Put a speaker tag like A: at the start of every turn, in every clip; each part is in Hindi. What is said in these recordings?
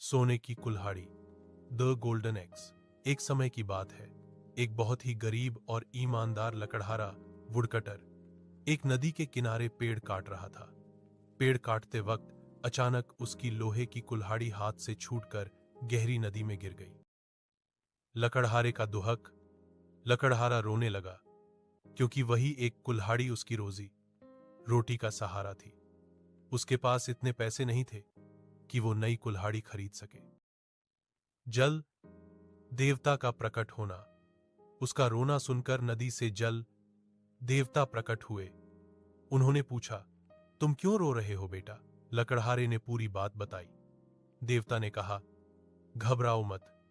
A: सोने की कुल्हाड़ी, द गोल्डन एक्स। एक समय की बात है, एक बहुत ही गरीब और ईमानदार लकड़हारा वुडकटर एक नदी के किनारे पेड़ काट रहा था। पेड़ काटते वक्त अचानक उसकी लोहे की कुल्हाड़ी हाथ से छूटकर गहरी नदी में गिर गई। लकड़हारे का दुहक। लकड़हारा रोने लगा, क्योंकि वही एक कुल्हाड़ी उसकी रोजी रोटी का सहारा थी। उसके पास इतने पैसे नहीं थे कि वो नई कुल्हाड़ी खरीद सके। जल देवता का प्रकट होना। उसका रोना सुनकर नदी से जल देवता प्रकट हुए। उन्होंने पूछा, तुम क्यों रो रहे हो बेटा? लकड़हारे ने पूरी बात बताई। देवता ने कहा, घबराओ मत,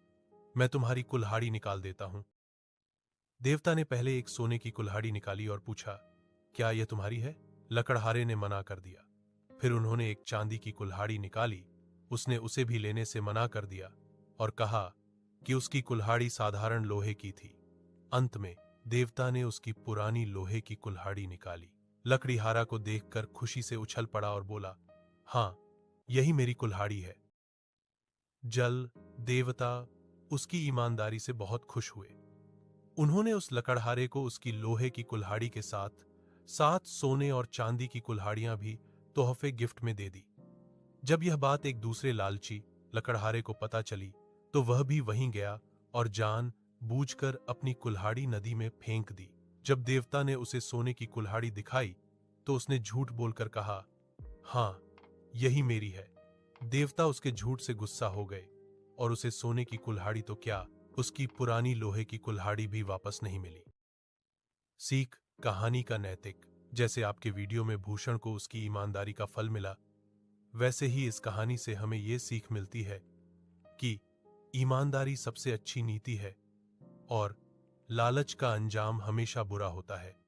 A: मैं तुम्हारी कुल्हाड़ी निकाल देता हूं। देवता ने पहले एक सोने की कुल्हाड़ी निकाली और पूछा, क्या यह तुम्हारी है? लकड़हारे ने मना कर दिया। फिर उन्होंने एक चांदी की कुल्हाड़ी निकाली। उसने उसे भी लेने से मना कर दिया और कहा कि उसकी कुल्हाड़ी साधारण लोहे की थी। अंत में देवता ने उसकी पुरानी लोहे की कुल्हाड़ी निकाली। लकड़ीहारा को देखकर खुशी से उछल पड़ा और बोला, हां, यही मेरी कुल्हाड़ी है। जल देवता उसकी ईमानदारी से बहुत खुश हुए। उन्होंने उस लकड़हारे को उसकी लोहे की कुल्हाड़ी के साथ 7 सोने और चांदी की कुल्हाड़ियां भी तोहफे गिफ्ट में दे दी। जब यह बात एक दूसरे लालची लकड़हारे को पता चली, तो वह भी वहीं गया और जान बूझकर अपनी कुल्हाड़ी नदी में फेंक दी। जब देवता ने उसे सोने की कुल्हाड़ी दिखाई, तो उसने झूठ बोलकर कहा, हां, यही मेरी है। देवता उसके झूठ से गुस्सा हो गए और उसे सोने की कुल्हाड़ी तो क्या, उसकी पुरानी लोहे की कुल्हाड़ी भी वापस नहीं मिली। सीख कहानी का नैतिक। जैसे आपके वीडियो में भूषण को उसकी ईमानदारी का फल मिला, वैसे ही इस कहानी से हमें यह सीख मिलती है कि ईमानदारी सबसे अच्छी नीति है और लालच का अंजाम हमेशा बुरा होता है।